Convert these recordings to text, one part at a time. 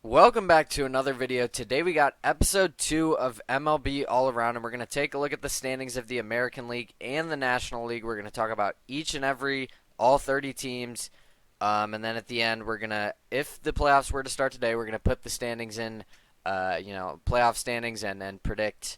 Welcome back to another video. Today we got episode 2 of MLB All Around, and we're going to take a look at the standings of the American League and the National League. We're going to talk about each and every, all 30 teams, and then at the end we're going to, if the playoffs were to start today, we're going to put the standings in, playoff standings and then predict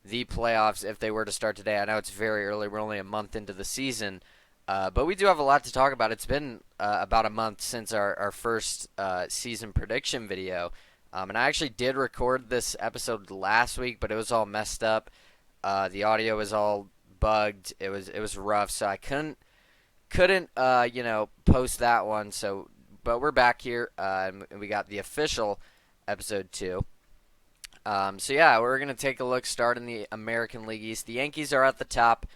the playoffs if they were to start today. I know it's very early. We're only a month into the season. But we do have a lot to talk about. It's been about a month since our first season prediction video. And I actually did record this episode last week, but it was all messed up. The audio was all bugged. It was rough, so I couldn't post that one. But we're back here, and we got the official episode 2. We're gonna take a look. Start in the American League East. The Yankees are at the top.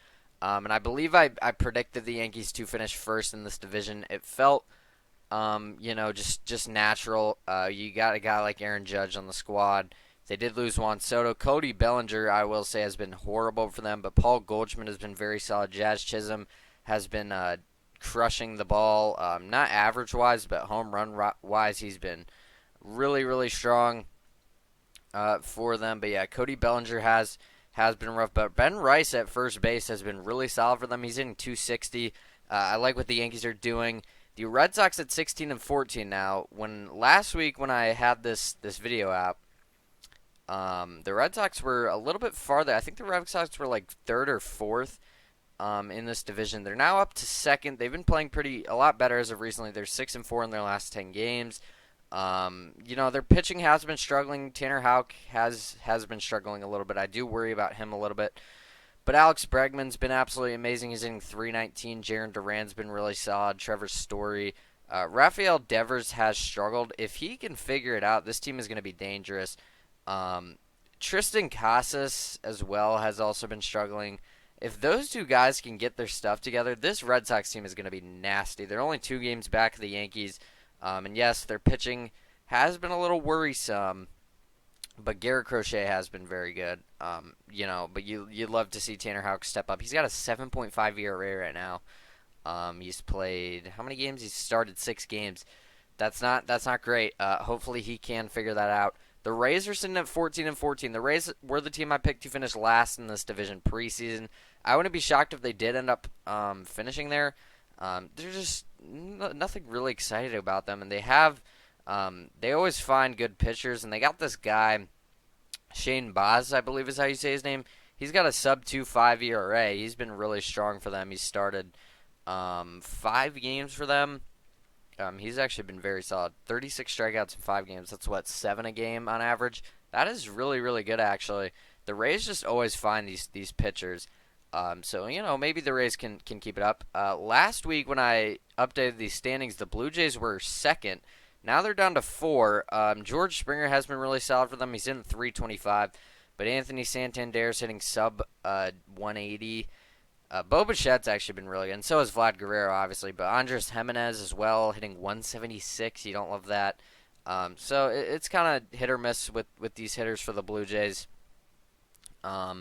And I believe I predicted the Yankees to finish first in this division. It felt, just natural. You got a guy like Aaron Judge on the squad. They did lose Juan Soto. Cody Bellinger, I will say, has been horrible for them, but Paul Goldschmidt has been very solid. Jazz Chisholm has been crushing the ball, not average-wise, but home run-wise. He's been really, really strong for them. But, yeah, Cody Bellinger has been rough, but Ben Rice at first base has been really solid for them. He's hitting 260. I like what the Yankees are doing. The Red Sox at 16 and 14 now. Last week when I had this video out, the Red Sox were a little bit farther. I think the Red Sox were like third or fourth in this division. They're now up to second. They've been playing a lot better as of recently. They're 6 and 4 in their last 10 games. Their pitching has been struggling. Tanner Houck has been struggling a little bit. I do worry about him a little bit. But Alex Bregman's been absolutely amazing. He's hitting .319. Jarren Duran's been really solid. Trevor Story. Rafael Devers has struggled. If he can figure it out, this team is going to be dangerous. Tristan Casas as well has also been struggling. If those two guys can get their stuff together, this Red Sox team is going to be nasty. They're only 2 games back of the Yankees. And yes, their pitching has been a little worrisome, but Garrett Crochet has been very good. But you'd love to see Tanner Houck step up. He's got a 7.5 ERA right now. He's played how many games? He's started 6 games. That's not great. Hopefully he can figure that out. The Rays are sitting at 14 and 14. The Rays were the team I picked to finish last in this division preseason. I wouldn't be shocked if they did end up finishing there. They're just nothing really excited about them, and they always find good pitchers, and they got this guy, Shane Baz, I believe is how you say his name. He's got a sub-2.5 ERA. He's been really strong for them. He's started 5 games for them. He's actually been very solid. 36 strikeouts in 5 games. That's 7 a game on average. That is really, really good, actually. The Rays just always find these pitchers. Maybe the Rays can keep it up. Last week when I updated these standings, the Blue Jays were second. Now they're down to 4. George Springer has been really solid for them. He's in .325. But Anthony Santander's hitting sub 180. Bo Bichette's actually been really good. And so has Vlad Guerrero, obviously. But Andres Jimenez as well, hitting 176. You don't love that. It's kind of hit or miss with these hitters for the Blue Jays. I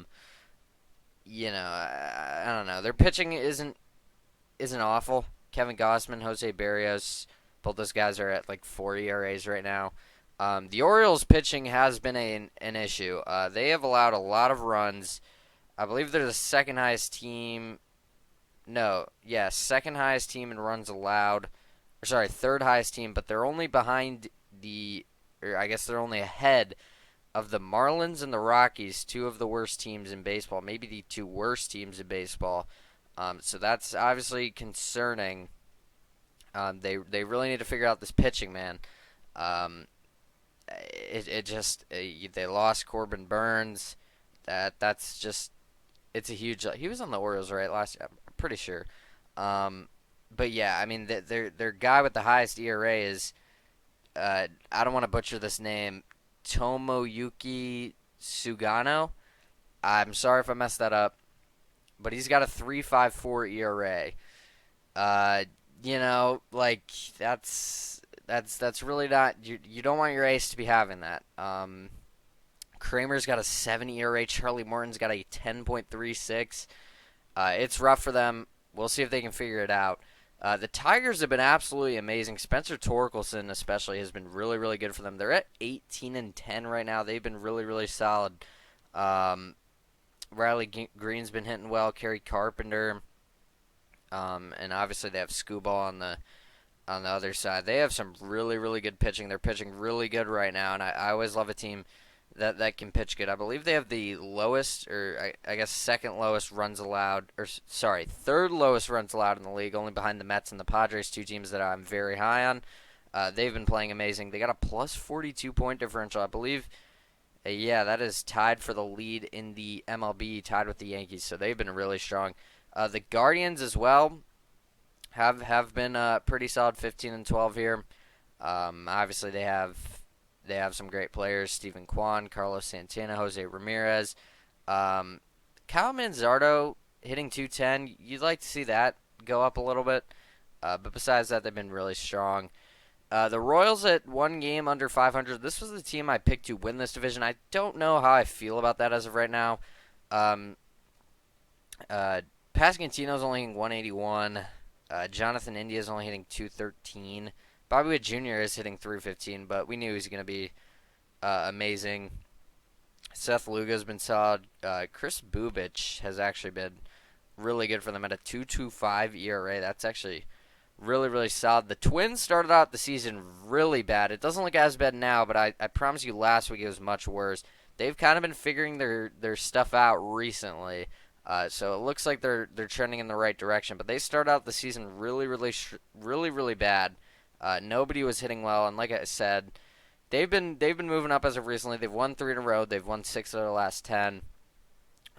don't know. Their pitching isn't awful. Kevin Gausman, Jose Barrios, both those guys are at like 4 ERAs right now. The Orioles pitching has been an issue. They have allowed a lot of runs. I believe they're the second highest team. Second highest team in runs allowed. Third highest team, but they're only behind they're only ahead of the Marlins and the Rockies, 2 of the worst teams in baseball, maybe the 2 worst teams in baseball. So that's obviously concerning. They really need to figure out this pitching, man. They lost Corbin Burns. It's a huge. He was on the Orioles right last year, I'm pretty sure. But yeah, I mean their guy with the highest ERA is I don't want to butcher this name. Tomoyuki Sugano. I'm sorry if I messed that up, but he's got a 3.54 ERA. That's really not. You don't want your ace to be having that. Kramer's got a 7 ERA. Charlie Morton's got a 10.36. It's rough for them. We'll see if they can figure it out. The Tigers have been absolutely amazing. Spencer Torkelson especially has been really, really good for them. They're at 18-10 right now. They've been really, really solid. Um, Riley Green's been hitting well. Kerry Carpenter, and obviously they have Scooball on the other side. They have some really, really good pitching. They're pitching really good right now, and I always love a team that can pitch good. I believe they have the lowest, or I guess second lowest runs allowed, or sorry, third lowest runs allowed in the league, only behind the Mets and the Padres, two teams that I'm very high on. They've been playing amazing. They got a plus 42 point differential, I believe. Yeah, that is tied for the lead in the MLB, tied with the Yankees. So they've been really strong. The Guardians as well have been pretty solid, 15-12 here. Obviously they have some great players: Stephen Kwan, Carlos Santana, Jose Ramirez, Kyle Manzardo hitting 210. You'd like to see that go up a little bit, but besides that, they've been really strong. The Royals at one game under 500. This was the team I picked to win this division. I don't know how I feel about that as of right now. Pascantino's only hitting 181. Jonathan India is only hitting 213. Bobby Witt Jr. is hitting 315, but we knew he was going to be amazing. Seth Lugo's been solid. Chris Bubich has actually been really good for them at a 2.25 ERA. That's actually really, really solid. The Twins started out the season really bad. It doesn't look as bad now, but I promise you last week it was much worse. They've kind of been figuring their stuff out recently. So it looks like they're trending in the right direction. But they started out the season really, really bad. Nobody was hitting well, and like I said, they've been moving up as of recently. They've won 3 in a row. They've won 6 of their last 10.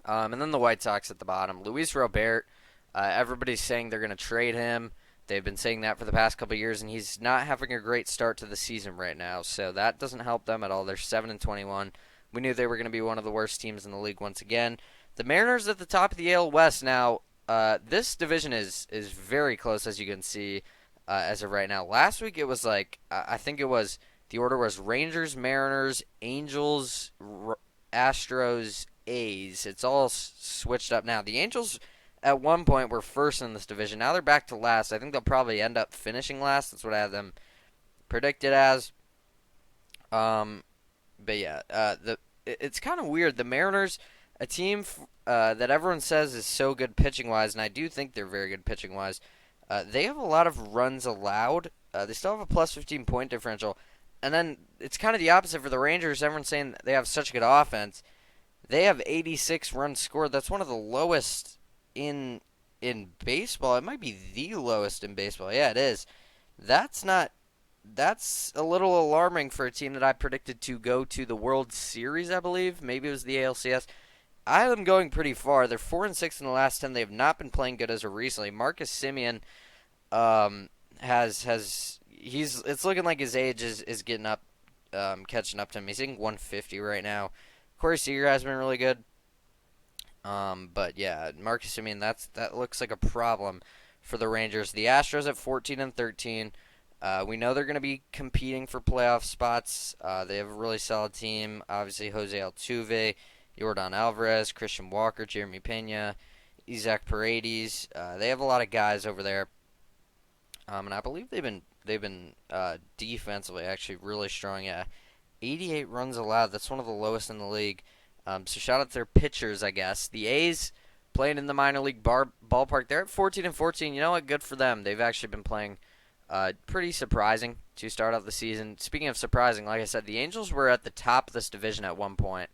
And then the White Sox at the bottom. Luis Robert, everybody's saying they're going to trade him. They've been saying that for the past couple of years, and he's not having a great start to the season right now. So that doesn't help them at all. They're 7-21. We knew they were going to be one of the worst teams in the league once again. The Mariners at the top of the AL West now. This division is very close, as you can see, as of right now. Last week it was like, I think it was, the order was Rangers, Mariners, Angels, Astros, A's. It's all switched up now. The Angels at one point were first in this division. Now they're back to last. I think they'll probably end up finishing last. That's what I have them predicted as. But yeah, it's kind of weird. The Mariners, a team that everyone says is so good pitching-wise, and I do think they're very good pitching-wise, they have a lot of runs allowed. They still have a plus 15 point differential. And then it's kind of the opposite for the Rangers. Everyone's saying they have such good offense. They have 86 runs scored. That's one of the lowest in baseball. It might be the lowest in baseball. Yeah, it is. That's a little alarming for a team that I predicted to go to the World Series, I believe. Maybe it was the ALCS. I have them going pretty far. They're 4-6 in the last 10. They have not been playing good as of recently. Marcus Semien it's looking like his age is getting up, catching up to him. He's hitting 150 right now. Corey Seager has been really good. But yeah, Marcus Semien, that looks like a problem for the Rangers. The Astros at 14-13. We know they're going to be competing for playoff spots. They have a really solid team. Obviously, Jose Altuve, Yordan Alvarez, Christian Walker, Jeremy Pena, Isaac Paredes. They have a lot of guys over there. And I believe they've been defensively actually really strong. Yeah, 88 runs allowed. That's one of the lowest in the league. So shout out to their pitchers, I guess. The A's playing in the minor league ballpark. They're at 14-14. You know what? Good for them. They've actually been playing pretty surprising to start out the season. Speaking of surprising, like I said, the Angels were at the top of this division at one point.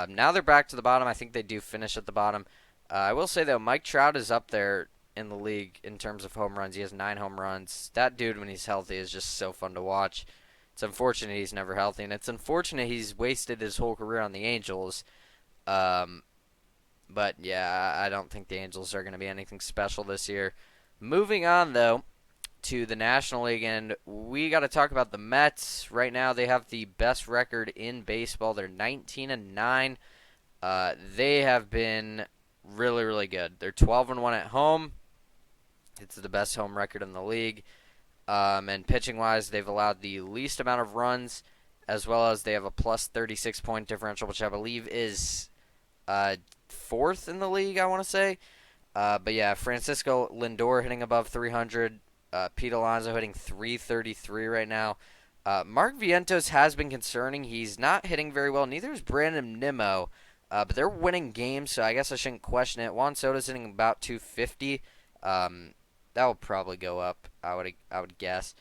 Now they're back to the bottom. I think they do finish at the bottom. I will say, though, Mike Trout is up there in the league in terms of home runs. He has 9 home runs. That dude, when he's healthy, is just so fun to watch. It's unfortunate he's never healthy, and it's unfortunate he's wasted his whole career on the Angels. But yeah, I don't think the Angels are going to be anything special this year. Moving on, though, to the National League, and we got to talk about the Mets. Right now, they have the best record in baseball. They're 19-9. They have been really, really good. They're 12-1 at home. It's the best home record in the league. And pitching-wise, they've allowed the least amount of runs, as well as they have a plus 36 point differential, which I believe is fourth in the league, I want to say. But yeah, Francisco Lindor hitting above 300. Pete Alonso hitting 333 right now. Mark Vientos has been concerning. He's not hitting very well. Neither is Brandon Nimmo. But they're winning games, so I guess I shouldn't question it. Juan Soto's hitting about 250. That will probably go up, I would guess.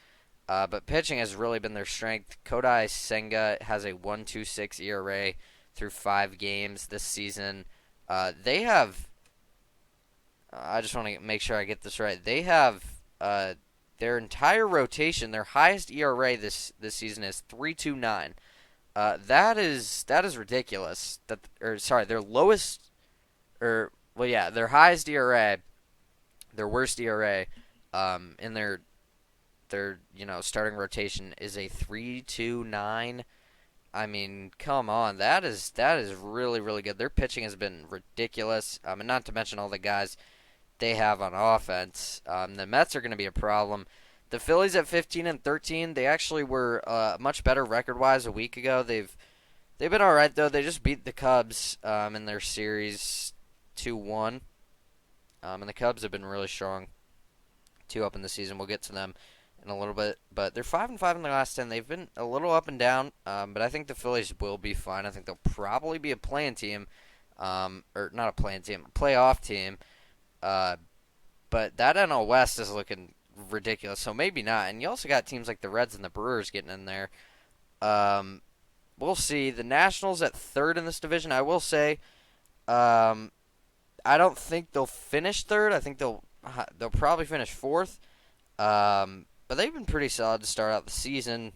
But pitching has really been their strength. Kodai Senga has a 1.26 ERA through 5 games this season. They have. I just want to make sure I get this right. They have their entire rotation. Their highest ERA this season is 3.29. That is ridiculous. Their lowest their highest ERA, their worst ERA, in their starting rotation is a 3.29. I mean, come on, that is really really good. Their pitching has been ridiculous. And not to mention all the guys they have on offense. The Mets are going to be a problem. The Phillies at 15 and 13, they actually were much better record-wise a week ago. They've been all right though. They just beat the Cubs in their series 2-1. And the Cubs have been really strong. 2 up in the season. We'll get to them in a little bit, but they're 5-5 in their last 10. They've been a little up and down, but I think the Phillies will be fine. I think they'll probably be a play-in team, or not a play-in team, a playoff team. But that NL West is looking ridiculous, so maybe not. And you also got teams like the Reds and the Brewers getting in there. We'll see. The Nationals at third in this division. I will say, I don't think they'll finish third. I think they'll probably finish fourth. But they've been pretty solid to start out the season.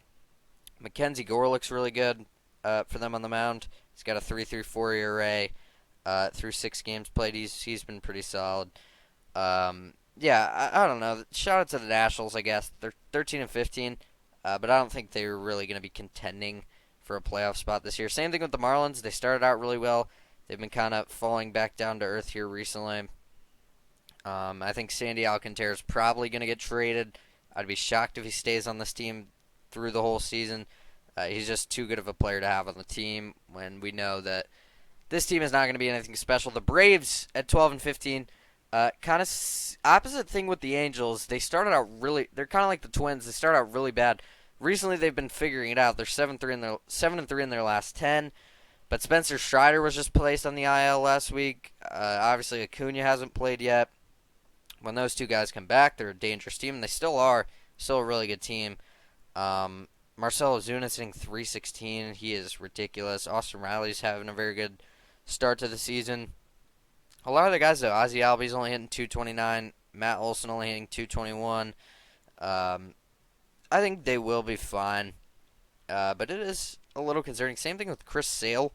Mackenzie Gore looks really good for them on the mound. He's got a 3.34 ERA through 6 games played. He's been pretty solid. I don't know. Shout out to the Nationals, I guess. They're 13 and 15, but I don't think they're really going to be contending for a playoff spot this year. Same thing with the Marlins. They started out really well. They've been kind of falling back down to earth here recently. I think Sandy Alcantara is probably going to get traded. I'd be shocked if he stays on this team through the whole season. He's just too good of a player to have on the team when we know that this team is not going to be anything special. The Braves at 12 and 15, kind of opposite thing with the Angels. They started out they're kind of like the Twins. They start out really bad. Recently, they've been figuring it out. They're 7-3 in their last 10. But Spencer Strider was just placed on the IL last week. Obviously, Acuna hasn't played yet. When those two guys come back, they're a dangerous team, and they still are. Still a really good team. Marcell Ozuna's hitting 316. He is ridiculous. Austin Riley's having a very good start to the season. A lot of the guys, though, Ozzie Albies only hitting 229. Matt Olson only hitting 221. I think they will be fine. But it is a little concerning. Same thing with Chris Sale.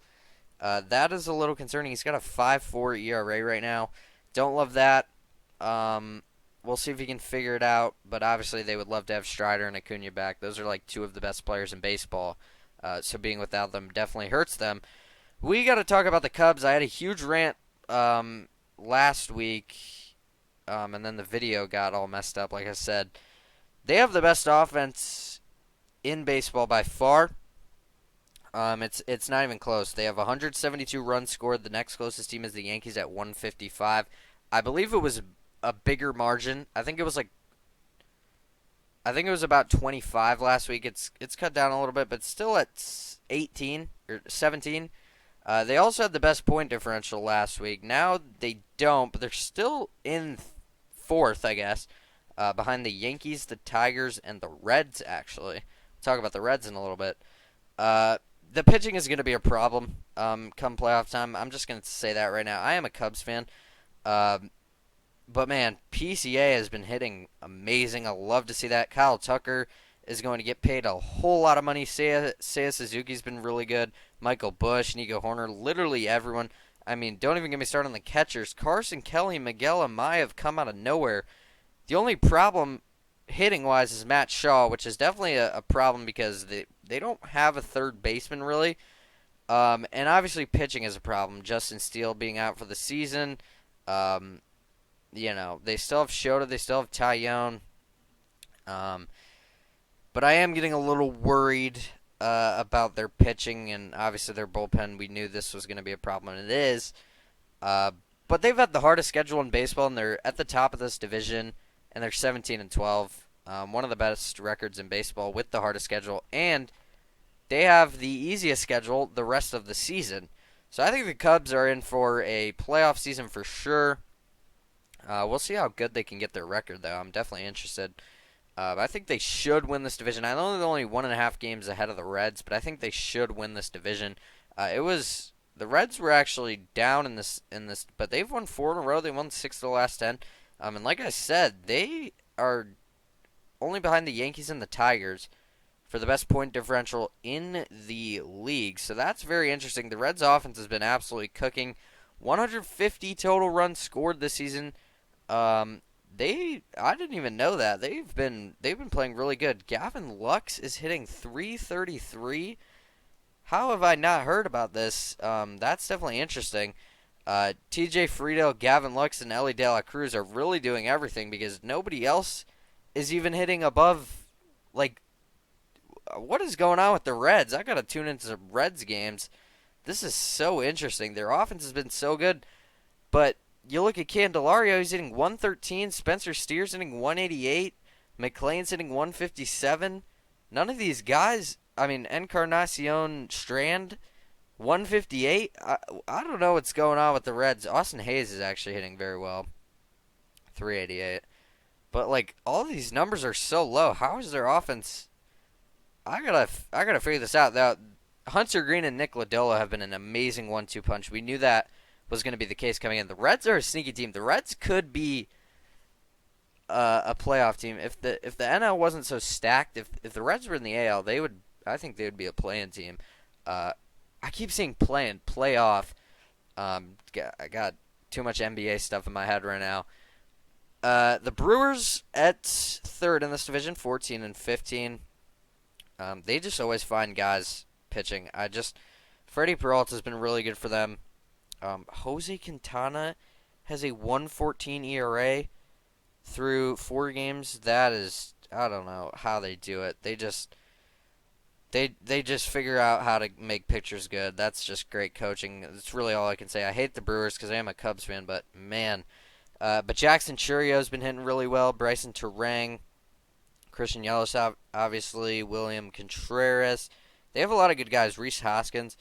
That is a little concerning. He's got a 5.4 ERA right now. Don't love that. We'll see if he can figure it out, but obviously they would love to have Strider and Acuna back. Those are like 2 of the best players in baseball, so being without them definitely hurts them. We got to talk about the Cubs. I had a huge rant last week, and then the video got all messed up, like I said. They have the best offense in baseball by far. It's not even close. They have 172 runs scored. The next closest team is the Yankees at 155. I believe it was a bigger margin. I think it was about 25 last week. It's cut down a little bit, but still at 18 or 17. They also had the best point differential last week. Now they don't, but they're still in fourth, I guess, behind the Yankees, the Tigers, and the Reds. Actually, we'll talk about the Reds in a little bit. The pitching is going to be a problem come playoff time. I'm just going to say that right now. I am a Cubs fan. But, man, PCA has been hitting amazing. I love to see that. Kyle Tucker is going to get paid a whole lot of money. Seiya Suzuki's been really good. Michael Busch, Nico Horner, literally everyone. I mean, don't even get me started on the catchers. Carson Kelly, Miguel Amaya have come out of nowhere. The only problem hitting-wise is Matt Shaw, which is definitely a problem because they don't have a third baseman, really. And obviously pitching is a problem. Justin Steele being out for the season. They still have Shota, they still have Tyone. But I am getting a little worried about their pitching and obviously their bullpen. We knew this was going to be a problem, and it is. But but they've had the hardest schedule in baseball, and they're at the top of this division, and they're 17-12, one of the best records in baseball with the hardest schedule, and they have the easiest schedule the rest of the season. So I think the Cubs are in for a playoff season for sure. We'll see how good they can get their record, though. I'm definitely interested. I think they should win this division. I know they're only 1.5 games ahead of the Reds, but I think they should win this division. The Reds were actually down in this, but they've won 4 in a row. They won 6 of the last 10. And like I said, they are only behind the Yankees and the Tigers for the best point differential in the league. So that's very interesting. The Reds' offense has been absolutely cooking. 150 total runs scored this season. I didn't even know that. They've been playing really good. Gavin Lux is hitting 333. How have I not heard about this? That's definitely interesting. TJ Friedel, Gavin Lux, and Ellie De La Cruz are really doing everything because nobody else is even hitting above, like, what is going on with the Reds? I gotta tune into some Reds games. This is so interesting. Their offense has been so good, but you look at Candelario, he's hitting 113. Spencer Steer's hitting 188. McLean's hitting 157. None of these guys, I mean, Encarnacion Strand, 158. I don't know what's going on with the Reds. Austin Hayes is actually hitting very well, 388. But, like, all these numbers are so low. How is their offense? I gotta figure this out. Now, Hunter Green and Nick Lodolo have been an amazing 1-2 punch. We knew that was going to be the case coming in. The Reds are a sneaky team. The Reds could be a playoff team if the NL wasn't so stacked. If the Reds were in the AL, I think they would be a play-in team. I keep seeing play-in, playoff. I got too much NBA stuff in my head right now. The Brewers at third in this division, 14-15. They just always find guys pitching. Freddie Peralta has been really good for them. Jose Quintana has a 1.14 ERA through 4 games. That is, I don't know how they do it. They just figure out how to make pitchers good. That's just great coaching. That's really all I can say. I hate the Brewers because I am a Cubs fan, but man. But Jackson Churio's been hitting really well. Bryson Terang, Christian Yelich, obviously, William Contreras. They have a lot of good guys. Rhys Hoskins.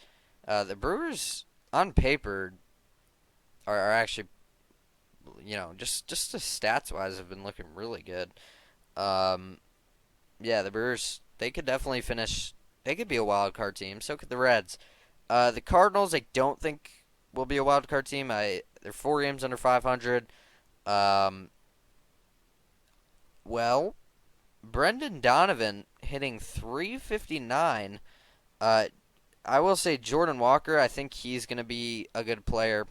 The Brewers, on paper, are actually, just the stats-wise have been looking really good. Yeah, the Brewers, they could definitely finish. They could be a wild card team. So could the Reds. The Cardinals, I don't think will be a wild card team. They're 4 games under 500. Well, Brendan Donovan hitting 359. I will say Jordan Walker, I think he's going to be a good player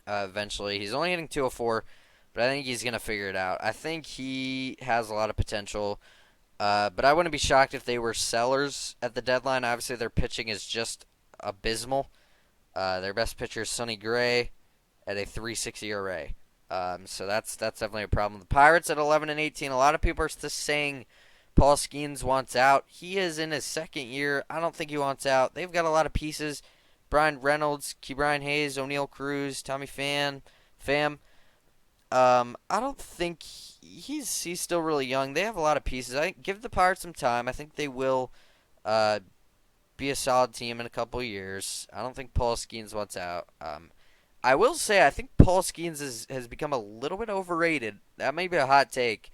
eventually. He's only hitting 204, but I think he's going to figure it out. I think he has a lot of potential, but I wouldn't be shocked if they were sellers at the deadline. Obviously, their pitching is just abysmal. Their best pitcher is Sonny Gray at a 3.60 ERA. So that's definitely a problem. The Pirates at 11-18. A lot of people are still saying Paul Skeens wants out. He is in his second year. I don't think he wants out. They've got a lot of pieces. Brian Reynolds, Ke'Bryan Hayes, O'Neal Cruz, Tommy Pham. I don't think he's still really young. They have a lot of pieces. I give the Pirates some time. I think they will be a solid team in a couple of years. I don't think Paul Skeens wants out. I will say I think Paul Skeens has become a little bit overrated. That may be a hot take.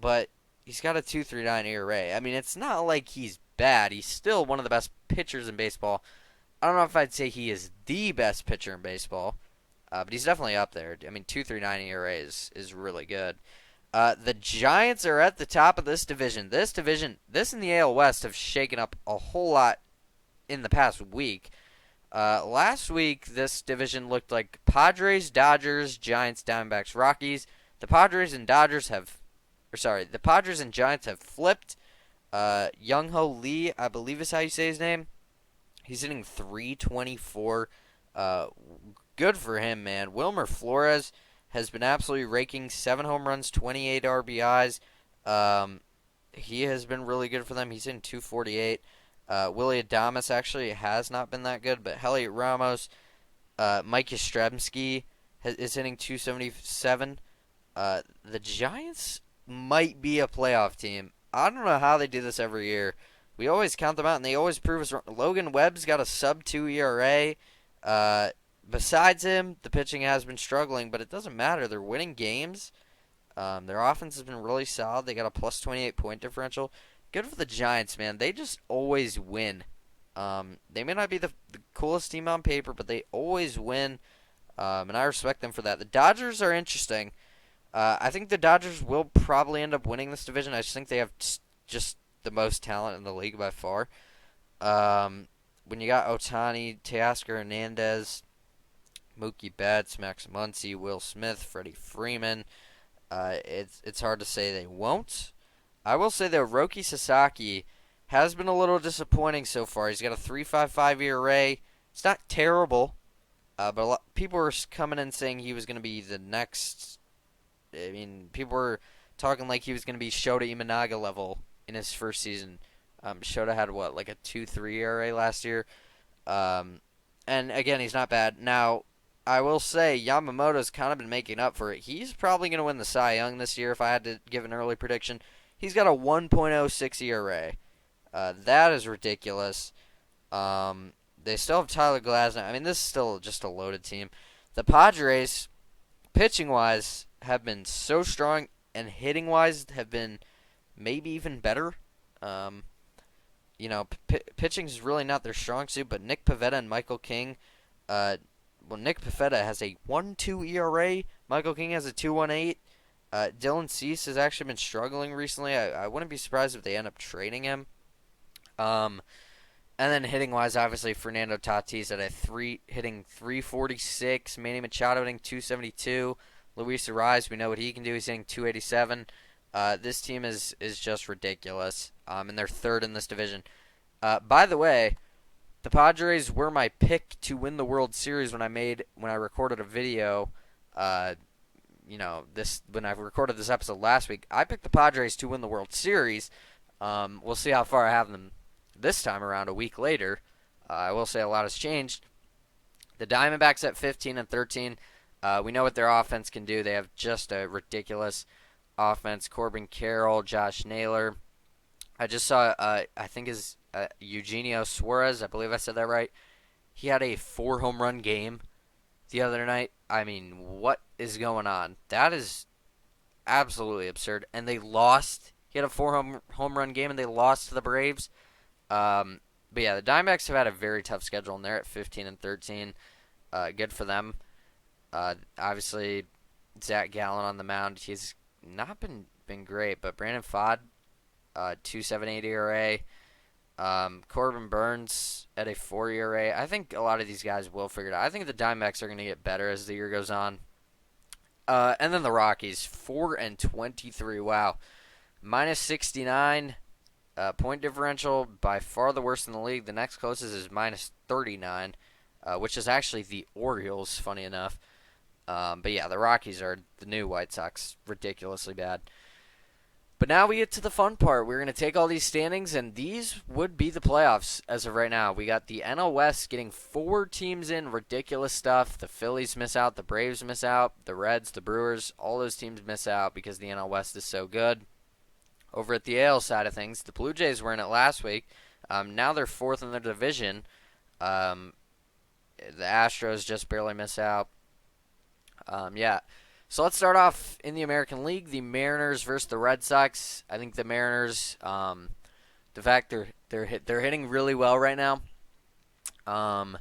But he's got a 2.39 ERA. I mean, it's not like he's bad. He's still one of the best pitchers in baseball. I don't know if I'd say he is the best pitcher in baseball, but he's definitely up there. I mean, 2.39 ERA is really good. The Giants are at the top of this division. This and the AL West have shaken up a whole lot in the past week. Last week, this division looked like Padres, Dodgers, Giants, Diamondbacks, Rockies. The Padres and Giants have flipped. Young-Ho Lee, I believe is how you say his name. He's hitting 324. Good for him, man. Wilmer Flores has been absolutely raking 7 home runs, 28 RBIs. He has been really good for them. He's in 248. Willie Adames actually has not been that good, but Heliot Ramos, Mike Yastrzemski is hitting 277. The Giants might be a playoff team. I don't know how they do this every year. We always count them out, and they always prove us wrong. Logan Webb's got a sub-2 ERA. Besides him, the pitching has been struggling, but it doesn't matter. They're winning games. Their offense has been really solid. They got a plus 28 point differential. Good for the Giants, man. They just always win. They may not be the coolest team on paper, but they always win, and I respect them for that. The Dodgers are interesting. I think the Dodgers will probably end up winning this division. I just think they have just the most talent in the league by far. When you got Ohtani, Teoscar Hernandez, Mookie Betts, Max Muncy, Will Smith, Freddie Freeman, it's hard to say they won't. I will say though, Roki Sasaki has been a little disappointing so far. He's got a 3.55 ERA. It's not terrible, but people were coming in saying he was going to be the next. I mean, people were talking like he was going to be Shota Imanaga level in his first season. Shota had what, like a 2.3 ERA last year, and again, he's not bad. Now, I will say Yamamoto's kind of been making up for it. He's probably going to win the Cy Young this year if I had to give an early prediction. He's got a 1.06 ERA. That is ridiculous. They still have Tyler Glasnow. I mean, this is still just a loaded team. The Padres, pitching-wise, have been so strong, and hitting-wise have been maybe even better. Pitching is really not their strong suit, but Nick Pivetta and Michael King, Nick Pivetta has a 1.2 ERA. Michael King has a 2.18. Dylan Cease has actually been struggling recently. I wouldn't be surprised if they end up trading him. And then hitting-wise, obviously, Fernando Tatis at hitting 346. Manny Machado hitting 272. Luis Ariz, we know what he can do. He's hitting 287. This team is just ridiculous. And they're third in this division. By the way, the Padres were my pick to win the World Series when I recorded a video. When I recorded this episode last week, I picked the Padres to win the World Series. We'll see how far I have them this time around a week later. I will say a lot has changed. The Diamondbacks at 15-13. We know what their offense can do. They have just a ridiculous offense. Corbin Carroll, Josh Naylor. I just saw, I think is Eugenio Suarez. I believe I said that right. He had a 4-home run game the other night. I mean, what is going on? That is absolutely absurd. And they lost. He had a 4-home run game, and they lost to the Braves. But yeah, the Diamondbacks have had a very tough schedule, and they're at 15-13. Good for them. Obviously, Zach Gallen on the mound. He's not been great, but Brandon Pfaadt, 2.78 ERA. Corbin Burns at a 4 ERA. I think a lot of these guys will figure it out. I think the Diamondbacks are going to get better as the year goes on. And then the Rockies, 4-23. Wow. -69 point differential, by far the worst in the league. The next closest is -39, which is actually the Orioles, funny enough. But yeah, the Rockies are the new White Sox, ridiculously bad. But now we get to the fun part. We're going to take all these standings, and these would be the playoffs as of right now. We got the NL West getting 4 teams in, ridiculous stuff. The Phillies miss out, the Braves miss out, the Reds, the Brewers, all those teams miss out because the NL West is so good. Over at the AL side of things, the Blue Jays were in it last week. Now they're 4th in their division. The Astros just barely miss out. So let's start off in the American League. The Mariners versus the Red Sox. I think the Mariners, the fact they're hitting really well right now, and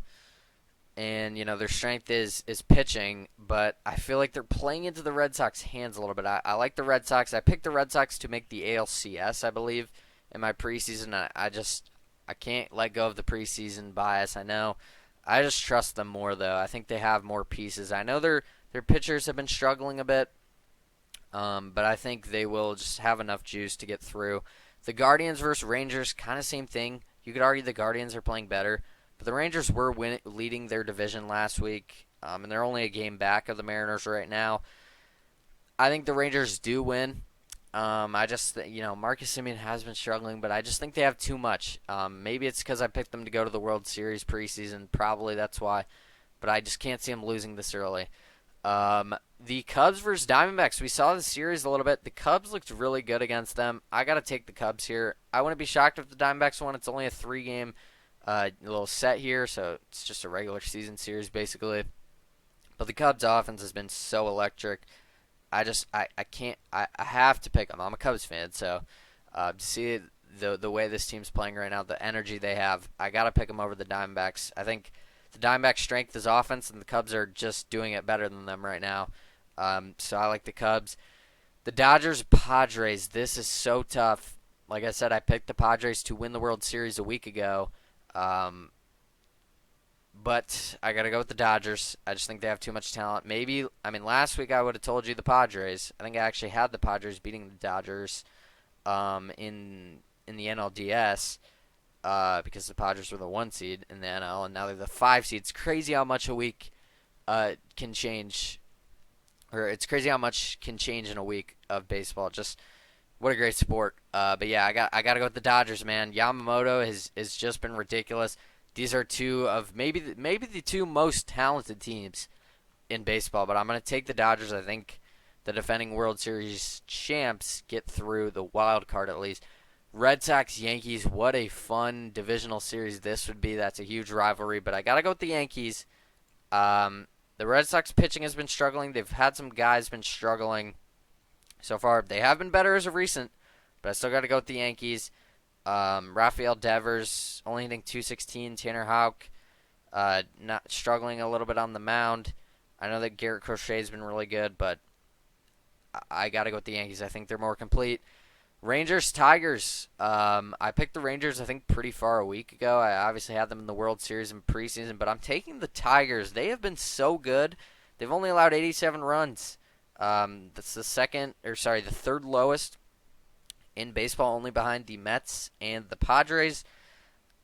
their strength is pitching, but I feel like they're playing into the Red Sox hands a little bit. I like the Red Sox. I picked the Red Sox to make the ALCS, I believe, in my preseason. I can't let go of the preseason bias. I know. I just trust them more, though. I think they have more pieces. I know their pitchers have been struggling a bit, but I think they will just have enough juice to get through. The Guardians versus Rangers, kind of same thing. You could argue the Guardians are playing better, but the Rangers were leading their division last week, and they're only a game back of the Mariners right now. I think the Rangers do win. Marcus Semien has been struggling, but I just think they have too much. Maybe it's because I picked them to go to the World Series preseason. Probably that's why. but I just can't see them losing this early. The Cubs versus Diamondbacks. We saw the series a little bit. The Cubs looked really good against them. I got to take the Cubs here. I wouldn't be shocked if the Diamondbacks won. It's only a 3-game little set here, so it's just a regular season series basically. But the Cubs offense has been so electric. I can't I have to pick them. I'm a Cubs fan, so to see the way this team's playing right now, the energy they have, I got to pick them over the Diamondbacks. I think the Diamondbacks' strength is offense, and the Cubs are just doing it better than them right now. So I like the Cubs. The Dodgers, Padres. This is so tough. Like I said, I picked the Padres to win the World Series a week ago. But I got to go with the Dodgers. I just think they have too much talent. Last week I would have told you the Padres. I think I actually had the Padres beating the Dodgers in the NLDS because the Padres were the 1 seed in the NL, and now they're the 5 seed. It's crazy how much a week can change, or it's crazy how much can change in a week of baseball. Just what a great sport. But yeah, I got to go with the Dodgers, man. Yamamoto has just been ridiculous. These are two of maybe the two most talented teams in baseball, but I'm going to take the Dodgers. I think the defending World Series champs get through the wild card at least. Red Sox, Yankees, what a fun divisional series this would be. That's a huge rivalry, but I got to go with the Yankees. The Red Sox pitching has been struggling. They've had some guys been struggling so far. They have been better as of recent, but I still got to go with the Yankees. Rafael Devers only hitting .216. Tanner Houck not struggling a little bit on the mound. I know that Garrett Crochet's been really good, but I got to go with the Yankees. I think they're more complete. Rangers, Tigers. I picked the Rangers, I think, pretty far a week ago. I obviously had them in the World Series in preseason, but I'm taking the Tigers. They have been so good. They've only allowed 87 runs. That's the third lowest in baseball, only behind the Mets and the Padres.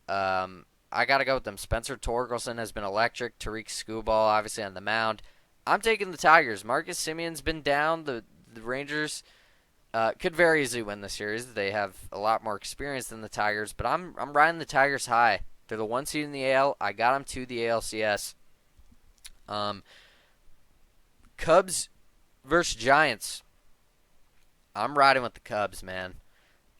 I got to go with them. Spencer Torkelson has been electric. Tariq Skubal, obviously, on the mound. I'm taking the Tigers. Marcus Simeon's been down. The Rangers could very easily win the series. They have a lot more experience than the Tigers, but I'm riding the Tigers high. They're the 1 seed in the AL. I got them to the ALCS. Cubs versus Giants. I'm riding with the Cubs, man.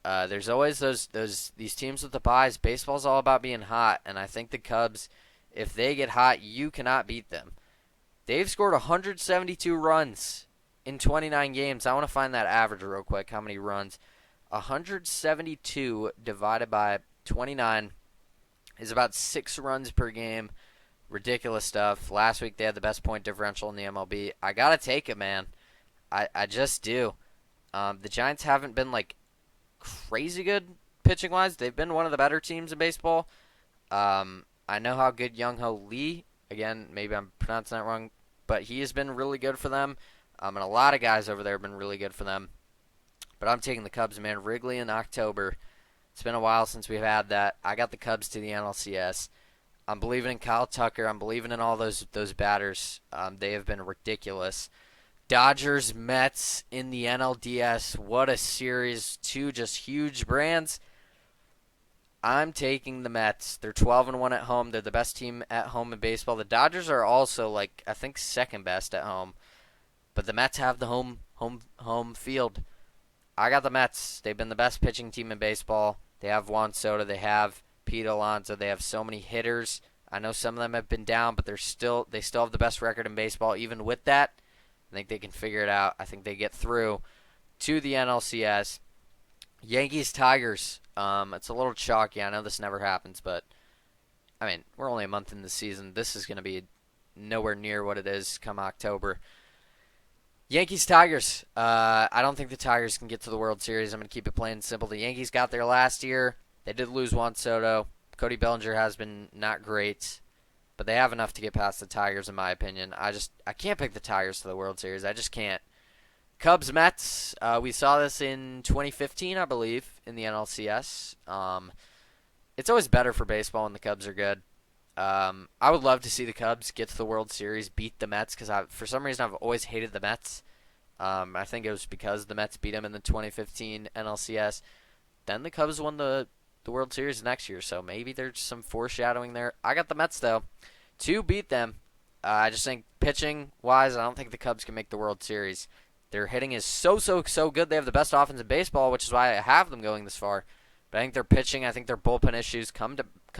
There's always these teams with the buys. Baseball's all about being hot, and I think the Cubs, if they get hot, you cannot beat them. They've scored 172 runs in 29 games. I want to find that average real quick. How many runs? 172 divided by 29 is about 6 runs per game. Ridiculous stuff. Last week they had the best point differential in the MLB. I gotta take it, man. I just do. The Giants haven't been like crazy good pitching wise. They've been one of the better teams in baseball. I know how good Young-Ho Lee, again, maybe I'm pronouncing that wrong, but he has been really good for them. And a lot of guys over there have been really good for them. But I'm taking the Cubs, man. Wrigley in October. It's been a while since we've had that. I got the Cubs to the NLCS. I'm believing in Kyle Tucker. I'm believing in all those batters. They have been ridiculous. Dodgers, Mets in the NLDS. What a series. Two just huge brands. I'm taking the Mets. They're 12-1 at home. They're the best team at home in baseball. The Dodgers are also, I think second best at home. But the Mets have the home field. I got the Mets. They've been the best pitching team in baseball. They have Juan Soto. They have Pete Alonso. They have so many hitters. I know some of them have been down, but they still have the best record in baseball. Even with that, I think they can figure it out. I think they get through to the NLCS. Yankees, Tigers. It's a little chalky. I know this never happens, but we're only a month in the season. This is going to be nowhere near what it is come October. Yankees, Tigers. I don't think the Tigers can get to the World Series. I'm going to keep it plain and simple. The Yankees got there last year. They did lose Juan Soto. Cody Bellinger has been not great, but they have enough to get past the Tigers, in my opinion. I can't pick the Tigers to the World Series. I just can't. Cubs, Mets. We saw this in 2015, I believe, in the NLCS. It's always better for baseball when the Cubs are good. I would love to see the Cubs get to the World Series, beat the Mets, because for some reason I've always hated the Mets. I think it was because the Mets beat them in the 2015 NLCS. Then the Cubs won the World Series next year, so maybe there's some foreshadowing there. I got the Mets, though, to beat them I just think pitching-wise, I don't think the Cubs can make the World Series. Their hitting is so good. They have the best offense in baseball, which is why I have them going this far. But I think their pitching, I think their bullpen issues come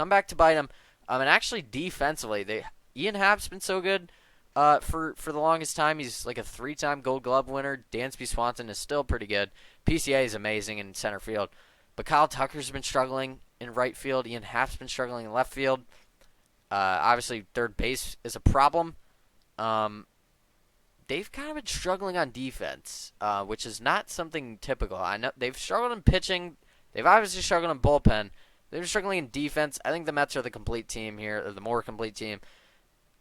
back to bite them. And actually defensively, Ian Happ's been so good for the longest time. He's like a 3-time Gold Glove winner. Dansby Swanson is still pretty good. PCA is amazing in center field. But Kyle Tucker's been struggling in right field. Ian Happ's been struggling in left field. Obviously, third base is a problem. They've kind of been struggling on defense, which is not something typical. I know they've struggled in pitching. They've obviously struggled in bullpen. They've been struggling in defense. I think the Mets are the complete team here, or the more complete team.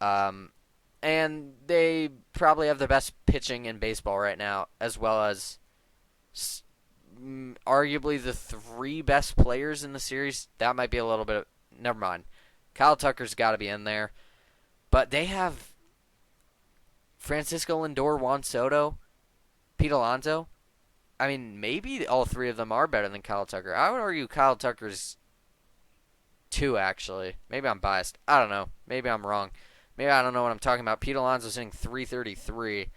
And they probably have the best pitching in baseball right now, as well as arguably the 3 best players in the series. That might be a little bit. Never mind. Kyle Tucker's got to be in there. But they have Francisco Lindor, Juan Soto, Pete Alonso. I mean, maybe all 3 of them are better than Kyle Tucker. I would argue Kyle Tucker's 2, actually. Maybe I'm biased. I don't know. Maybe I'm wrong. Maybe I don't know what I'm talking about. Pete Alonso's hitting .333.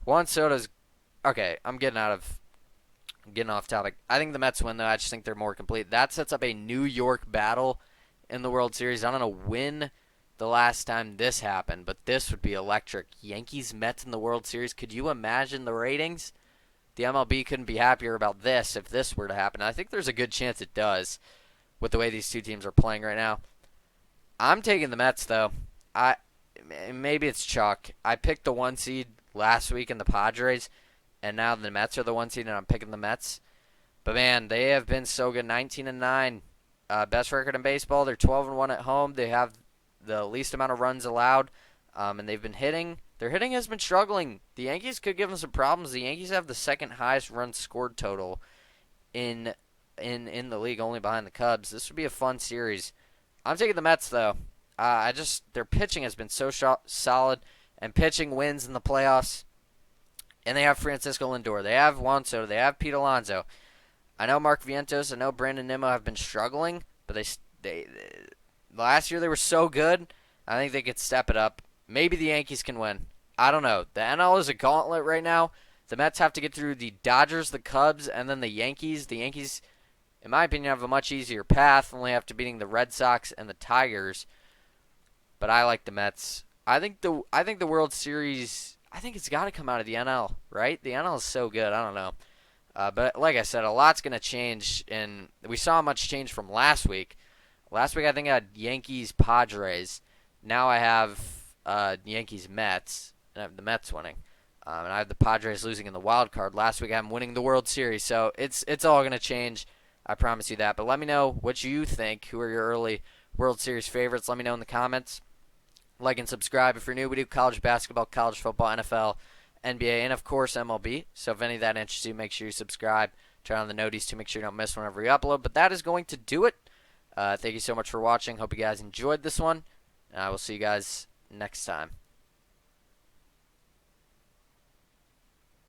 Juan Soto's... Okay, I'm getting off topic. I think the Mets win, though. I just think they're more complete. That sets up a New York battle in the World Series. I don't know when the last time this happened, but this would be electric. Yankees-Mets in the World Series. Could you imagine the ratings? The MLB couldn't be happier about this if this were to happen. I think there's a good chance it does with the way these 2 teams are playing right now. I'm taking the Mets, though. Maybe it's chalk. I picked the 1 seed last week in the Padres, and now the Mets are the 1 seed, and I'm picking the Mets. But, man, they have been so good. 19-9. Best record in baseball. They're 12-1 at home. They have the least amount of runs allowed, and they've been hitting. Their hitting has been struggling. The Yankees could give them some problems. The Yankees have the second highest runs scored total in the league, only behind the Cubs. This would be a fun series. I'm taking the Mets, though. Their pitching has been so solid, and pitching wins in the playoffs. And they have Francisco Lindor. They have Juan Soto. They have Pete Alonso. I know Mark Vientos. I know Brandon Nimmo have been struggling, but they last year they were so good. I think they could step it up. Maybe the Yankees can win. I don't know. The NL is a gauntlet right now. The Mets have to get through the Dodgers, the Cubs, and then the Yankees. The Yankees, in my opinion, have a much easier path, only after beating the Red Sox and the Tigers. But I like the Mets. I think the World Series, I think it's got to come out of the NL, right? The NL is so good. I don't know. But like I said, a lot's going to change, and we saw much change from last week. Last week I think I had Yankees-Padres. Now I have Yankees-Mets, and I have the Mets winning. And I have the Padres losing in the wild card. Last week I'm winning the World Series. So it's all going to change. I promise you that. But let me know what you think. Who are your early World Series favorites? Let me know in the comments. Like and subscribe if you're new. We do college basketball, college football, NFL, NBA, and of course MLB. So if any of that interests you, make sure you subscribe. Turn on the noties to make sure you don't miss whenever we upload. But that is going to do it. Thank you so much for watching. Hope you guys enjoyed this one. And I will see you guys next time.